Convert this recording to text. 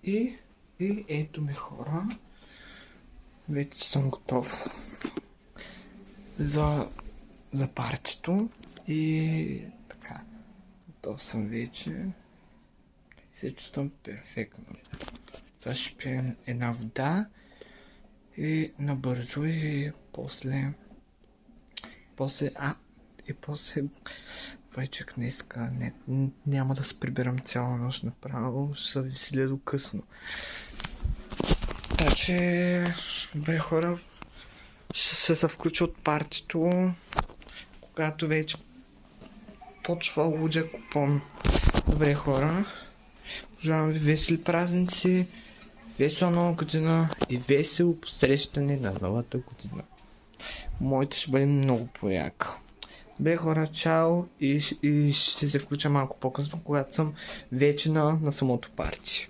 И ето ми хора. Вече съм готов за партито. И така. Готов съм вече. И се чувствам перфектно. Сега ще пия една вода. И набързо и после вече днеска няма да се прибирам цяла нощ направо, ще се веселя до късно. Така че, добре хора, ще се включа от партито, когато вече почва лудия купон. Добре хора, пожелавам ви весели празници, весела нова година и весело посрещане на новата година. Моите ще бъде много по-яка. Добре хора, чао и ще се включа малко по-късно, когато съм вече на самото парти.